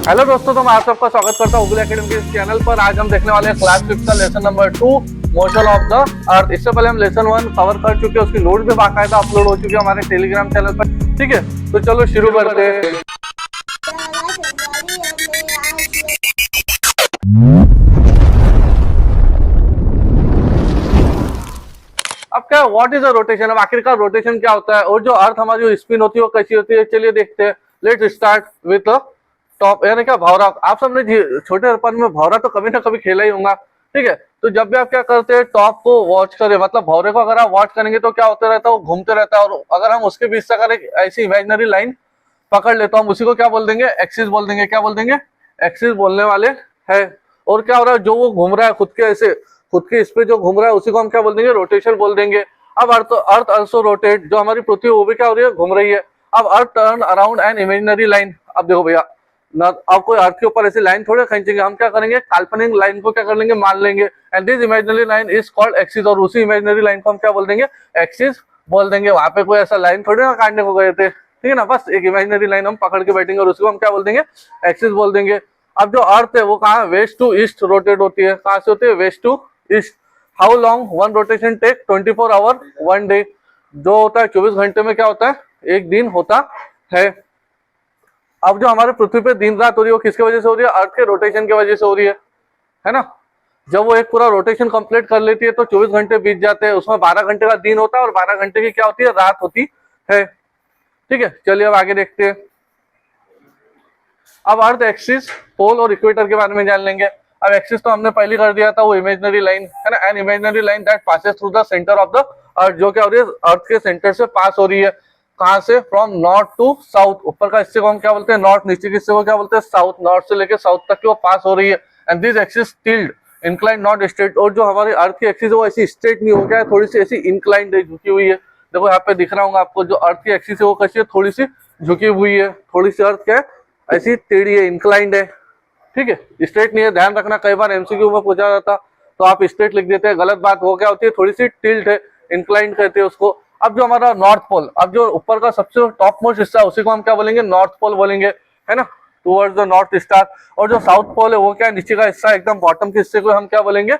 Hello दोस्तों, तो मैं आप सबका स्वागत करता हूँ उबुल एकेडमी के इस चैनल पर। आज हम देखने वाले हैं क्लास 5 का lesson number 2, motion of the earth. इससे पहले हम लेसन 1 कवर कर चुके हैं, उसकी नोट भी बाकायदा अपलोड हो चुकी है हमारे टेलीग्राम चैनल पर। ठीक है, तो चलो शुरू करते हैं। अब क्या व्हाट इज अ रोटेशन? अब आखिरकार रोटेशन क्या होता है और जो अर्थ हमारी स्पिन होती है वो कैसी होती है, चलिए देखते हैं। लेट्स स्टार्ट विथ टॉप, यानी क्या भौरा। आप सबने छोटेपन में भौरा तो कभी ना कभी खेला ही होगा। ठीक है, तो जब भी आप क्या करते हैं, टॉप को वॉच करें, मतलब भौरे को अगर आप वॉच करेंगे तो क्या होता रहता है, वो घूमते रहता है। और अगर हम उसके बीच से अगर एक ऐसी इमेजिनरी लाइन पकड़ ले तो हम उसी को क्या बोल देंगे, एक्सिस बोल देंगे। क्या बोल देंगे? एक्सिस बोलने वाले है। और क्या हो रहा है, जो वो घूम रहा है खुद के ऐसे, खुद के इस पे जो घूम रहा है उसी को हम क्या बोल देंगे, रोटेशन बोल देंगे। अब अर्थ आल्सो रोटेट, जो हमारी पृथ्वी वो भी क्या हो रही है, घूम रही है। अब earth turn around an imaginary line. अब देखो भैया, ना अब कोई अर्थ के ऊपर ऐसी लाइन थोड़े खींचेंगे, हम क्या करेंगे, काल्पनिक लाइन को क्या कर लेंगे, मान लेंगे। And this imaginary line is called axis, और उसी इमेजिनरी लाइन को हम क्या बोल देंगे, एक्सिस बोल देंगे। वहां पे कोई ऐसा लाइन थोड़ी ना काटने को गए थे, ठीक है ना, बस एक इमेजिनरी लाइन हम पकड़ के बैठेंगे और उसको हम क्या बोल देंगे, एक्सिस बोल देंगे। अब जो अर्थ है वो कहाँ, वेस्ट टू ईस्ट रोटेट होती है। कहाँ से होती है, west to east. How long one rotation take, 24 hour 1 day. जो होता है 24 घंटे में क्या होता है, एक दिन होता है। अब जो हमारे पृथ्वी पे दिन रात हो रही है वो किसकी वजह से हो रही है, अर्थ के रोटेशन की वजह से हो रही है ना। जब वो एक पूरा रोटेशन कंप्लीट कर लेती है तो 24 घंटे बीत जाते हैं, उसमें 12 घंटे का दिन होता है और 12 घंटे की क्या होती है, रात होती है। ठीक है, चलिए अब आगे देखते हैं। अब अर्थ एक्सिस, पोल और इक्वेटर के बारे में जान लेंगे। अब एक्सिस तो हमने पहले कर दिया था, वो इमेजिनरी लाइन है ना, N imaginary line that passes through the centre of the earth, जो क्या हो रही है, अर्थ के सेंटर से पास हो रही है। कहां से, फ्रॉम नॉर्थ टू साउथ। ऊपर का हिस्से को हम क्या बोलते हैं, नॉर्थ। नीचे के हिस्से को क्या बोलते हैं, साउथ। नॉर्थ से लेकर साउथ तक की वो पास हो रही है। And this axis tilde incline not straight, और जो हमारी अर्थ की एक्सिस है वो ऐसी स्ट्रेट नहीं हो गया है, थोड़ी सी ऐसी इंक्लाइंड है, झुकी हुई है। देखो यहाँ पे दिख रहा होगा आपको, जो अर्थ की एक्सिस है वो कैसी है, थोड़ी सी झुकी हुई है। थोड़ी सी अर्थ क्या है, ऐसी टेढ़ी है, इंक्लाइंड है। ठीक है, स्ट्रेट नहीं है, ध्यान रखना। कई बार एमसीक्यू में पूछा जाता तो आप स्ट्रेट लिख देते हैं, गलत बात। हो क्या होती है, थोड़ी सी टिल्ट है, इंक्लाइंड कहते हैं उसको। अब जो हमारा नॉर्थ पोल, अब जो ऊपर का सबसे टॉप मोस्ट हिस्सा है उसी को हम क्या बोलेंगे, नॉर्थ पोल बोलेंगे, है ना, टुवर्ड्स द नॉर्थ स्टार। और जो साउथ पोल है वो क्या है, नीचे का हिस्सा, एकदम बॉटम के हिस्से को हम क्या बोलेंगे,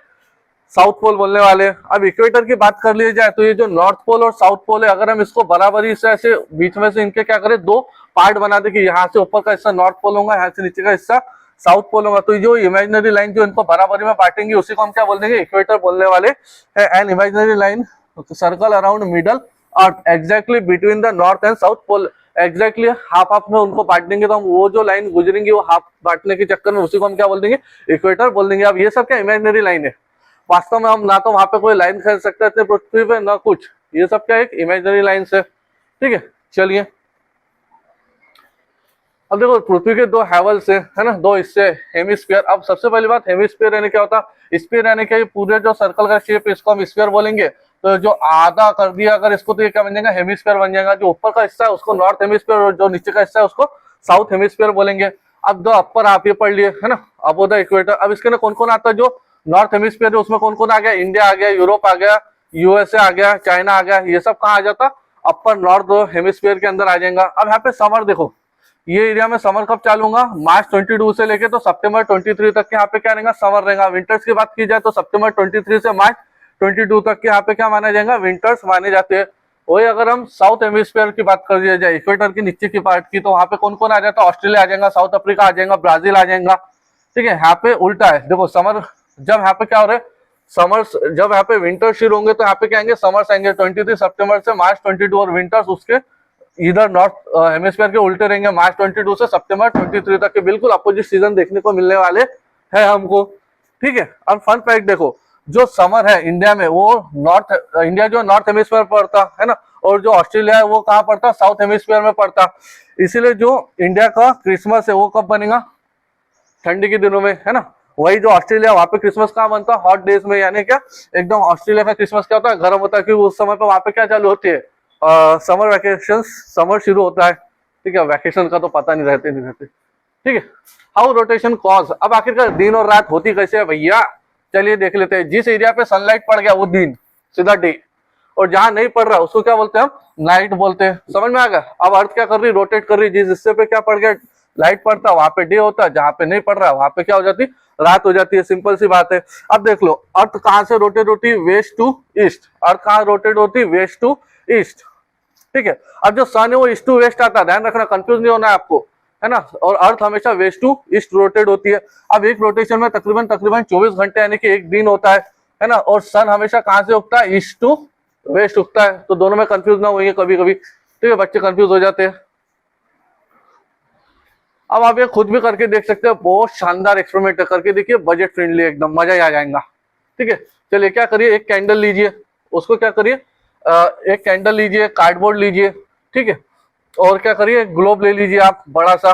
साउथ पोल बोलने वाले। अब इक्वेटर की बात कर ली जाए तो ये जो नॉर्थ पोल और साउथ पोल है, अगर हम इसको बराबरी से ऐसे बीच में से इनके क्या करें, दो पार्ट बना दे कि यहाँ से ऊपर का हिस्सा नॉर्थ पोल होगा, यहाँ से नीचे का हिस्सा साउथ पोल होगा, तो जो इमेजिनरी लाइन जो इनको बराबरी में बांटेंगे उसी को हम क्या बोल देंगे, इक्वेटर बोलने वाले है। An imaginary line circle around middle earth exactly between the north and south pole. Exactly half half में उनको बांट देंगे, तो हम वो जो लाइन गुजरेंगी वो हाफ बांटने के चक्कर में उसी को हम क्या बोल देंगे, इक्वेटर बोल देंगे। अब ये सब क्या इमेजिनरी लाइन है, वास्तव में हम ना तो वहां पे कोई लाइन खींच सकते थे पृथ्वी पे, ना कुछ। ये सब क्या एक इमेजिनरी लाइन से। ठीक है, चलिए अब देखो, पृथ्वी के दो हेवल्स है ना, दो हिस्से, हेमिस्फीयर। अब सबसे पहली बात, हेमिस्फीयर यानी क्या होता है, स्फीयर यानी क्या, पूरे जो सर्कल का शेप इसको हम स्फीयर बोलेंगे। तो जो आधा कर दिया अगर इसको तो ये क्या बन जाएगा, हेमिस्फीयर बन जाएगा। जो ऊपर का हिस्सा है उसको नॉर्थ हेमिस्फीयर और जो नीचे का हिस्सा है उसको साउथ हेमिस्फीयर बोलेंगे। अब दो अपर आप ये पढ़ लिए है ना, अब द इक्वेटर। अब इसके अंदर कौन कौन आता है, जो नॉर्थ हेमिस्फीयर है उसमें कौन कौन आ गया, इंडिया आ गया, यूरोप आ गया, यूएसए आ गया, चाइना आ गया। ये सब कहाँ आ जाता, अपर नॉर्थ हेमिस्फीयर के अंदर आ जाएगा। अब यहाँ पे समर देखो, ये एरिया में समर कब चालू होगा, मार्च 22 से लेके तो सितंबर 23 तक के यहाँ पे क्या रहेगा, समर रहेगा। विंटर्स की बात की जाए तो सितंबर 23 से मार्च 22 तक के यहाँ पे क्या माना जाएगा, विंटर्स माने जाते हैं। वही अगर हम साउथ हेमिस्फीयर की बात कर दिया जाए, इक्वेटर के नीचे की पार्ट की, तो वहाँ पे कौन कौन आ जाता है, ऑस्ट्रेलिया आ जाएगा, साउथ अफ्रीका आ जाएगा, ब्राजील आ जाएगा। ठीक है, यहाँ पे उल्टा है, देखो समर जब यहाँ पे क्या हो रहा है, समर्स जब यहाँ पे विंटर शुरू होंगे तो यहाँ पे क्या आएंगे, समर्स आएंगे 23 सितंबर से मार्च 22, और विंटर्स उसके इधर नॉर्थ हेमिस्फीयर के उल्टे रहेंगे, मार्च 22 से सितंबर 23 तक के बिल्कुल अपोजिट सीजन देखने को मिलने वाले हैं हमको। ठीक है, अब फन फैक्ट देखो, जो समर है इंडिया में वो नॉर्थ, इंडिया जो नॉर्थ हेमिस्फीयर पड़ता है ना, और जो ऑस्ट्रेलिया है वो कहाँ पड़ता, साउथ हेमिस्फीयर में पड़ता। इसीलिए जो इंडिया का क्रिसमस है वो कब बनेगा, ठंडी के दिनों में, है ना। वही जो ऑस्ट्रेलिया, वहां पे क्रिसमस कहाँ बनता है, हॉट डेज में, यानी क्या एकदम ऑस्ट्रेलिया का क्रिसमस क्या होता है, गर्म होता है, क्योंकि उस समय पे वहां पे क्या चालू होती है, समर वैकेशन, समर शुरू होता है। ठीक है, वैकेशन का तो पता नहीं रहते। ठीक है, हाउ रोटेशन कॉज। अब आखिरकार दिन और रात होती कैसे है भैया, चलिए देख लेते हैं। जिस एरिया पे सनलाइट पड़ गया वो दिन, सीधा डे, और जहां नहीं पड़ रहा उसको क्या बोलते हैं हम, नाइट बोलते हैं। समझ में आ गया। अब अर्थ क्या कर रही, रोटेट कर रही, जिस हिस्से पे क्या पड़ गया लाइट पड़ता है वहां पे डे होता है, जहां पे नहीं पड़ रहा है वहां पे क्या हो जाती, रात हो जाती है। सिंपल सी बात है। अब देख लो अर्थ कहां से रोटेट होती है, वेस्ट टू ईस्ट। अर्थ कहां रोटेट होती है, वेस्ट टू ईस्ट, ठीक है। अब जो सन है वो ईस्ट टू वेस्ट आता है, ध्यान रखना, कंफ्यूज नहीं होना है आपको, है ना। और अर्थ हमेशा वेस्ट टू ईस्ट रोटेट होती है। अब एक रोटेशन में तकरीबन 24 घंटे यानी कि एक दिन होता है ना। और सन हमेशा कहां से उगता है, ईस्ट टू वेस्ट उगता है। तो दोनों में कंफ्यूज ना होंगे कभी कभी, ठीक है, बच्चे कंफ्यूज हो जाते हैं। अब आप ये खुद भी करके देख सकते हो, बहुत शानदार एक्सपेरिमेंट करके देखिए, बजट फ्रेंडली एकदम, मजा ही आ जाएगा, ठीक है। चलिए क्या करिए, एक कैंडल लीजिए, उसको क्या करिए, एक कैंडल लीजिए, कार्डबोर्ड लीजिए, ठीक है, और क्या करिए, ग्लोब ले लीजिए आप, बड़ा सा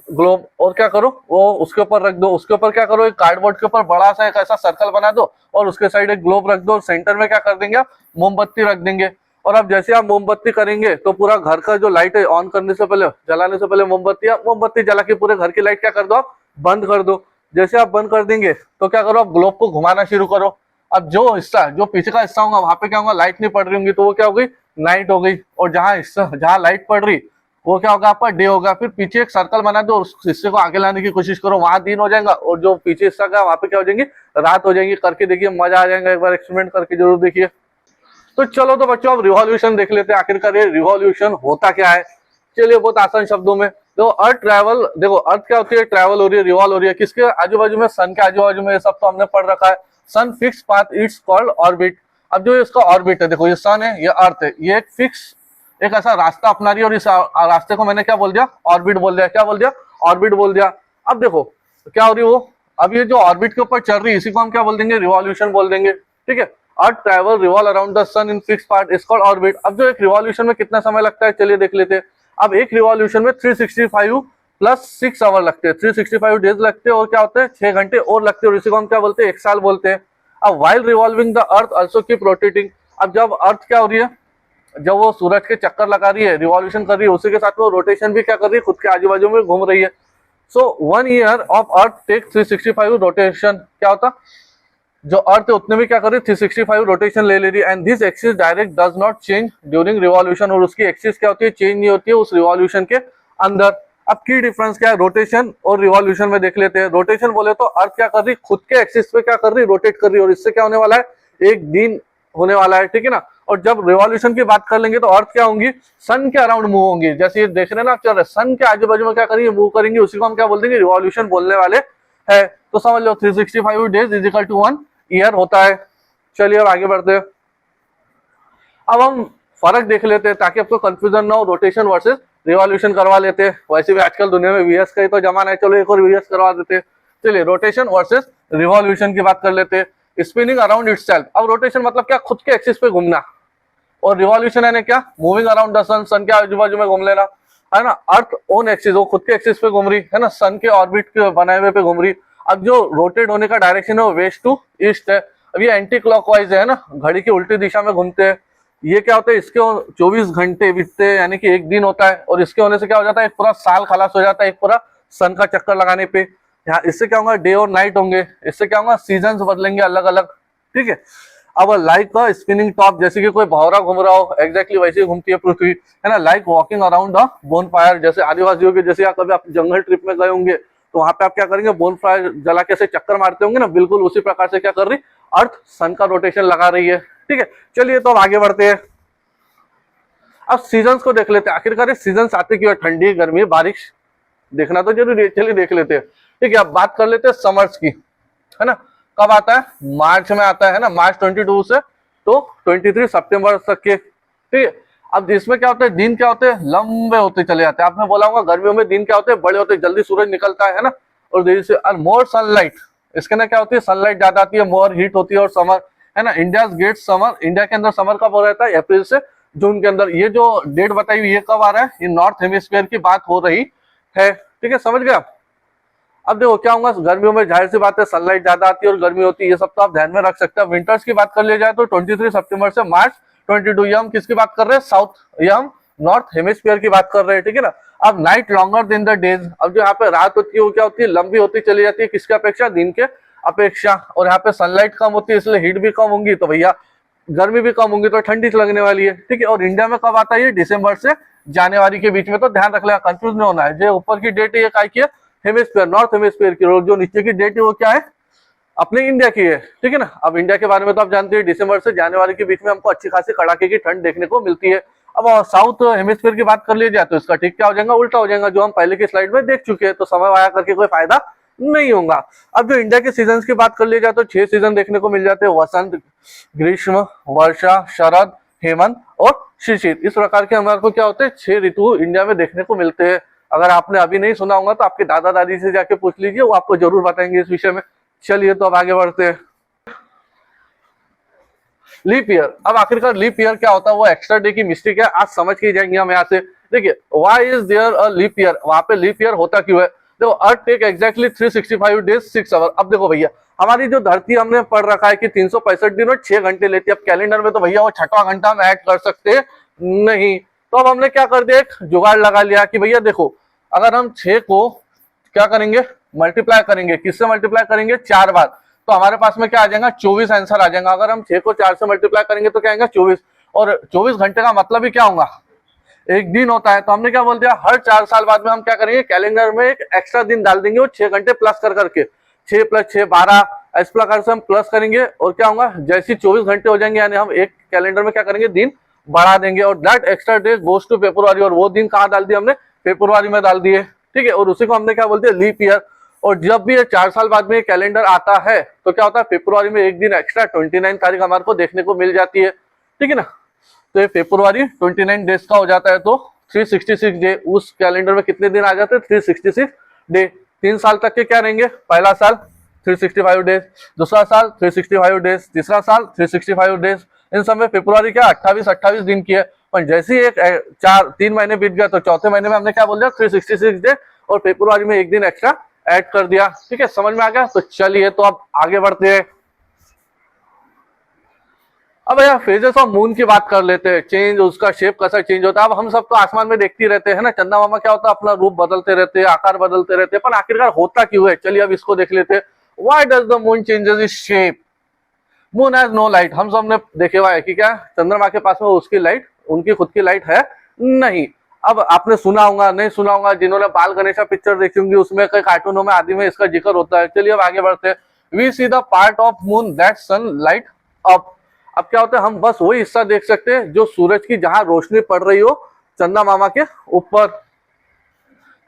ग्लोब, और क्या करो वो उसके ऊपर रख दो। उसके ऊपर क्या करो, एक कार्डबोर्ड के ऊपर बड़ा सा एक ऐसा सर्कल बना दो और उसके साइड एक ग्लोब रख दो। सेंटर में क्या कर देंगे आप, मोमबत्ती रख देंगे। और अब जैसे आप मोमबत्ती करेंगे तो पूरा घर का जो लाइट है ऑन करने से पहले, जलाने से पहले मोमबत्ती जला के पूरे घर की लाइट क्या कर दो आप, बंद कर दो। जैसे आप बंद कर देंगे तो क्या करो, आप ग्लोब को घुमाना शुरू करो। अब जो हिस्सा, जो पीछे का हिस्सा होगा वहां पे क्या होगा, लाइट नहीं पड़ रही होंगी, तो वो क्या हो गई, नाइट हो गई। और जहां हिस्सा, जहां लाइट पड़ रही वो क्या होगा आपका, डे होगा। फिर पीछे एक सर्कल बना दो और उस हिस्से को आगे लाने की कोशिश करो, वहां दिन हो जाएगा। और जो पीछे हिस्सा का वहां पे क्या हो जाएंगी, रात हो जाएंगी। करके देखिए, मजा आ जाएगा, एक बार एक्सपेरिमेंट करके जरूर देखिए। तो चलो तो बच्चों अब रिवॉल्यूशन देख लेते हैं, आखिरकार ये रिवॉल्यूशन होता क्या है। चलिए बहुत आसान शब्दों में, देखो अर्थ ट्रैवल, देखो अर्थ क्या होती है, ट्रैवल हो रही है, रिवॉल्व हो रही है, किसके आजू बाजू में, सन के आजू बाजू में। ये सब तो हमने पढ़ रखा है। Sun fix path, it's called orbit. अब जो इसका ऑर्बिट है, देखो ये सन है, ये अर्थ है, ये एक फिक्स, एक ऐसा रास्ता अपना रही है, और इस रास्ते को मैंने क्या बोल दिया, ऑर्बिट बोल दिया। क्या बोल दिया, ऑर्बिट बोल दिया। अब देखो क्या हो रही है वो, अब ये जो ऑर्बिट के ऊपर चल रही है इसी को हम क्या बोल देंगे, रिवॉल्यूशन बोल देंगे, ठीक है। Earth travel revolve around the sun in fix part is called orbit. अब जो एक रिवॉल्यूशन में कितना समय लगता है, चलिए देख लेते हैं। अब एक रिवॉल्यूशन में 365 प्लस 6 आवर लगते हैं, 365 डेज लगते हैं, और क्या होते हैं 6 घंटे और लगते हैं, और इसी को हम क्या बोलते हैं, एक साल बोलते हैं। अब while revolving the earth also keep rotating. अब जब अर्थ क्या हो रही है, जब वो सूरज के चक्कर लगा रही है, रिवॉल्यूशन कर रही है, उसी के साथ वो रोटेशन भी क्या कर रही है, खुद के आजू बाजू में घूम रही है। So 1 year of earth take 365 rotation. क्या होता, जो अर्थ है उतने भी क्या कर रही है, 365 रोटेशन ले रही है। And this axis direct does not change during revolution. और उसकी एक्सिस क्या होती है, चेंज नहीं होती है उस रिवॉल्यूशन के अंदर। अब की डिफरेंस क्या है रोटेशन और रिवॉल्यूशन में, देख लेते हैं। रोटेशन बोले तो अर्थ क्या कर रही, खुद के एक्सिस पे क्या कर रही, रोटेट कर रही है, और इससे क्या होने वाला है, एक दिन होने वाला है, ठीक है ना। और जब रिवॉल्यूशन की बात कर लेंगे तो अर्थ क्या होंगी, सन के अराउंड मूव होंगी। जैसे ये देख रहे हैं ना आप, चल रहे सन के आजू बाजू में क्या करेंगे, मूव करेंगे, उसी को हम क्या बोल देंगे, रिवॉल्यूशन बोलने वाले है। तो समझ लो 365 days is equal to 1 year होता है। चलिए अब आगे बढ़ते हैं। अब हम फर्क देख लेते हैं ताकि आपको कंफ्यूजन ना हो, रोटेशन वर्सेस रिवॉल्यूशन करवा लेते हैं। वैसे भी आजकल दुनिया में वीएस का ही तो जमाना है, चलो एक और वीएस करवा देते हैं। चलिए रोटेशन वर्सेस रिवॉल्यूशन की बात कर लेते हैं। Spinning around itself. अब रोटेशन मतलब क्या, खुद के एक्सिस पे घूमना, और रिवॉल्यूशन है क्या, मूविंग अराउंड द सन, सन के आजू बाजू में घूम लेना, है ना। अर्थ ओन एक्सिस, वो खुद के एक्सिस पे घूम रही है ना, सन के ऑर्बिट के बनाए हुए पे घूम रही। अब जो रोटेट होने का डायरेक्शन है वो वेस्ट टू ईस्ट है। अब ये एंटी क्लॉकवाइज है ना, घड़ी की उल्टी दिशा में घूमते हैं। ये क्या होता है, इसके 24 घंटे बीतते हैं, यानी कि एक दिन होता है, और इसके होने से क्या हो जाता है, एक पूरा साल खलास हो जाता है, एक पूरा सन का चक्कर लगाने पे। यहाँ इससे क्या होगा, डे और नाइट होंगे, इससे क्या होगा, सीजन बदलेंगे अलग अलग, ठीक है। अब लाइक का स्पिनिंग टॉप, जैसे कि कोई भौरा घूम रहा हो, एग्जैक्टली वैसे ही घूमती है पृथ्वी, है ना। Like walking around the bone fire, जैसे आदिवासियों के, जैसे कभी आप जंगल ट्रिप में गए होंगे तो वहां पे आप क्या करेंगे, बोन फायर जला के से चक्कर मारते होंगे ना, बिल्कुल उसी प्रकार से क्या कर रही अर्थ सन का रोटेशन लगा रही है, ठीक है। चलिए तो अब आगे बढ़ते हैं। अब सीजन्स को देख लेते हैं, आखिरकार ये सीजन्स आते क्यों है, ठंडी गर्मी बारिश, देखना तो जरूरी है। चलिए देख लेते हैं, ठीक है। अब बात कर लेते हैं समर्स की, है ना। कब आता है, मार्च में आता है ना, मार्च 22 से तो 23 सितंबर तक के, ठीक है। अब इसमें क्या होता है, दिन क्या होते हैं, लंबे होते चले जाते हैं। आपने बोला होगा गर्मियों में दिन क्या होते हैं, बड़े होते हैं, जल्दी सूरज निकलता है ना, और देरी से। और मोर सनलाइट, इसके ना क्या होती है, सनलाइट ज्यादा आती है, मोर हीट होती है, और समर, है ना। इंडिया गेट समर, इंडिया के अंदर समर कब हो रहता है, अप्रैल से जून के अंदर। ये जो डेट बताई हुई है कब आ रहा है, ये नॉर्थ हेमिस्फीयर की बात हो रही है, ठीक है, समझ गए आप। अब देखो क्या होगा, गर्मियों में जाहिर सी बात है सनलाइट ज्यादा आती है और गर्मी होती है, ये सब तो आप ध्यान में रख सकते हैं। विंटर्स की बात कर लिया जाए तो 23 सितंबर से मार्च 22, ये हम किसकी बात कर रहे हैं, साउथ, ये हम नॉर्थ हेमिस्फीयर की बात कर रहे हैं, ठीक है ना। अब night longer than the days, अब जो यहाँ पे रात होती है वो क्या होती है, लंबी होती चली जाती है, किसके अपेक्षा, दिन के अपेक्षा। और यहाँ पे सनलाइट कम होती है इसलिए हीट भी कम होंगी, तो भैया गर्मी भी कम होंगी, तो ठंडी लगने वाली है, ठीक है। और इंडिया में कब आता है ये, दिसंबर से जनवरी के बीच में, तो ध्यान रख लेना, कंफ्यूज नहीं होना है। जो ऊपर की डेट है ये काय की है, हेमिस्फीयर, नॉर्थ हेमिस्फीयर की, और जो नीचे की डेट है वो क्या है, अपने इंडिया की है, ठीक है ना। अब इंडिया के बारे में तो आप जानते हैं, दिसंबर से जनवरी के बीच में हमको अच्छी खासी कड़ाके की ठंड देखने को मिलती है। अब साउथ हेमिस्फीयर की बात कर ली जाए तो इसका ठीक क्या हो जाएगा, उल्टा हो जाएगा, जो हम पहले की स्लाइड में देख चुके हैं, तो समय वाया करके कोई फायदा नहीं होगा। अब जो इंडिया के सीजन की बात कर ली जाए तो 6 सीजन देखने को मिल जाते हैं, वसंत, ग्रीष्म, वर्षा, शरद, हेमंत और शिशिर। इस प्रकार के हमारे को क्या होते हैं, 6 ऋतु इंडिया में देखने को मिलते हैं। अगर आपने अभी नहीं सुना होगा तो आपके दादा दादी से जाके पूछ लीजिए, वो आपको जरूर बताएंगे इस विषय में। चलिए तो अब आगे बढ़ते हैं। लीप ईयर, अब आखिरकार लीप ईयर क्या होता है, वो एक्स्ट्रा डे की मिस्टेक है, आज समझ के जाएंगे हम यहाँ से। देखिए, why is there a leap year, वहां पे लीप ईयर होता क्यों है। देखो, earth take exactly 365 days 6 hour. अब देखो भैया, हमारी जो धरती हमने पढ़ रखा है कि 365 दिन और 6 घंटे लेती है। अब कैलेंडर में तो भैया वो 6वां घंटा हम ऐड कर सकते नहीं, तो अब हमने क्या कर दिया, एक जुगाड़ लगा लिया कि भैया देखो, अगर हम 6 को क्या करेंगे, मल्टीप्लाई करेंगे, किससे मल्टीप्लाई करेंगे, 4 बार, तो हमारे पास में क्या आ जाएगा, 24 आंसर आ जाएगा। अगर हम 6 को 4 से मल्टीप्लाई करेंगे तो क्या आएगा, 24, और 24 घंटे का मतलब ही क्या होगा, एक दिन होता है। तो हमने क्या बोल दिया, हर 4 साल बाद में हम क्या करेंगे, कैलेंडर में एक एक्स्ट्रा दिन डाल देंगे, और 6 घंटे प्लस कर करके, 6 + 6 12, इस प्रकार से हम प्लस करेंगे, और क्या होगा, जैसे 24 घंटे हो जाएंगे, यानी हम एक कैलेंडर में क्या करेंगे, दिन बढ़ा देंगे, और that extra day goes to February. और वो दिन कहाँ डाल दिए हमने, फेब्रुआरी में डाल दिए, ठीक है। और उसी को हमने क्या बोलते हैं, लीप ईयर। और जब भी ये 4 साल बाद में कैलेंडर आता है तो क्या होता है, फेब्रुआरी में एक दिन एक्स्ट्रा 29 तारीख हमारे को देखने को मिल जाती है, ठीक है ना। तो ये फेब्रुआरी 29 डेज का हो जाता है, तो 366 डे, उस कैलेंडर में कितने दिन आ जाते हैं, 366 डे। 3 साल तक के क्या रहेंगे, पहला साल 365 डेज, दूसरा साल 365 डेज, तीसरा साल 365 डेज। इन सब में फेब्रुआरी क्या 28 दिन की है, पर जैसे ही 3 महीने बीत गया तो चौथे महीने में हमने क्या बोल दिया, 366 डे, और फेब्रुआरी में एक दिन एक्स्ट्रा ऐड कर दिया, ठीक है। समझ में आ गया। तो चलिए तो अब आगे बढ़ते हैं। अब भैया फेजेस ऑफ मून की बात कर लेते हैं, चेंज, उसका शेप कैसा चेंज होता है। अब हम सब तो आसमान में देखते रहते हैं ना, चंदा मामा क्या होता है, अपना रूप बदलते रहते हैं, आकार बदलते रहते हैं, पर आखिरकार होता क्यों है, चलिए अब इसको देख लेते हैं। Why does the moon changes its shape, moon has no light. हम सब ने देखे हुआ है कि क्या चंद्रमा के पास में उसकी लाइट, उनकी खुद की लाइट है नहीं। अब आपने सुना होगा, नहीं सुना होगा, जिन्होंने बाल गणेशा पिक्चर देखी होंगी, उसमें कई कार्टूनों में आदि में इसका जिक्र होता है। चलिए अब आगे बढ़ते हैं। We see the part of moon that sun light up. अब क्या होता है, हम बस वही हिस्सा देख सकते हैं जो सूरज की जहां रोशनी पड़ रही हो चंदा मामा के ऊपर,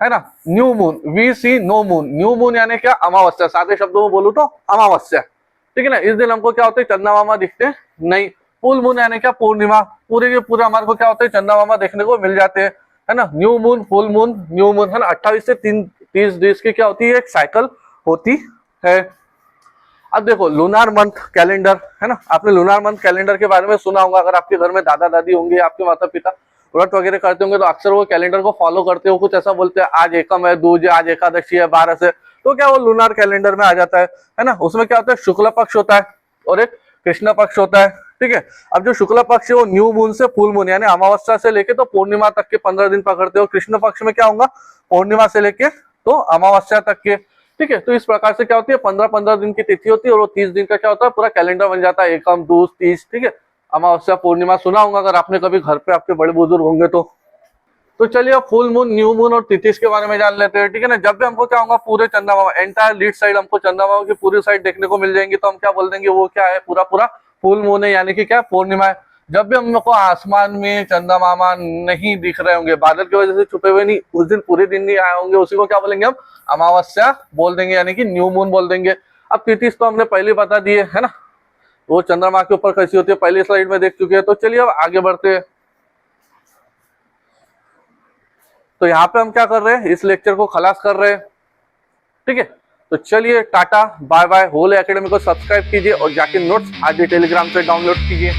है ना। New moon, we see no moon. New moon यानी क्या, अमावस्या, सादे शब्दों में बोलूं तो अमावस्या, ठीक है ना। इस दिन हमको क्या होता है, चंदा मामा दिखते नहीं। फुल मून यानी क्या, पूर्णिमा, पूरे के पूरे हमारे को क्या होता है, चंदा मामा देखने को मिल जाते हैं, है ना। New moon, full moon, new moon, है ना। 28 से 30 डेज की क्या होती है, एक साइकिल होती है। अब देखो लूनार मंथ कैलेंडर, है ना, आपने लूनार मंथ कैलेंडर के बारे में सुना होगा। अगर आपके घर में दादा दादी होंगे, आपके माता पिता व्रत वगैरह करते होंगे तो अक्सर वो कैलेंडर को फॉलो करते हो, कुछ ऐसा बोलते हैं, आज एकम है, दूज है, आज एकादशी है, 12 से, तो क्या वो लूनार कैलेंडर में आ जाता है ना। उसमें क्या होता है, शुक्ल पक्ष होता है और एक कृष्ण पक्ष होता है, ठीक है। अब जो शुक्ल पक्ष है वो न्यू मून से फुल मून यानी अमावस्या से लेके तो पूर्णिमा तक के 15 दिन पकड़ते हो। कृष्ण पक्ष में क्या होगा, पूर्णिमा से लेके तो अमावस्या तक के, ठीक है। तो इस प्रकार से क्या होती है, 15-15 दिन की तिथि होती है, और वो 30 दिन का क्या होता है, पूरा कैलेंडर बन जाता है, एकम, दूज, तीज, ठीक है। अमावस्या, पूर्णिमा सुना होगा अगर आपने कभी घर पे आपके बड़े बुजुर्ग होंगे तो चलिए अब फुल मून, न्यू मून और तिथिस के बारे में जान लेते हैं, ठीक है ना। जब भी हमको क्या होगा, पूरे चंदा मामा, एंटायर लीड साइड हमको चंदा मामा की पूरी साइड देखने को मिल जाएंगी, तो हम क्या बोल देंगे, वो क्या है, पूरा पूरा फुल मून है, यानी कि क्या, पूर्णिमा है। जब भी हम लोग को आसमान में चंदा मामा नहीं दिख रहे होंगे, बादल की वजह से छुपे हुए नहीं, उस दिन पूरे दिन नहीं आए होंगे, उसी को क्या बोलेंगे हम, अमावस्या बोल देंगे, यानी कि न्यू मून बोल देंगे। अब तिथिस तो हमने पहले बता दिए, है ना, वो चंद्रमा के ऊपर कैसी होती है पहली स्लाइड में देख चुके हैं। तो चलिए अब आगे बढ़ते हैं। तो यहाँ पे हम क्या कर रहे हैं, इस लेक्चर को खलास कर रहे हैं, ठीक है। तो चलिए tata bye bye. Whole academy को सब्सक्राइब कीजिए और जाके नोट्स आज टेलीग्राम से डाउनलोड कीजिए।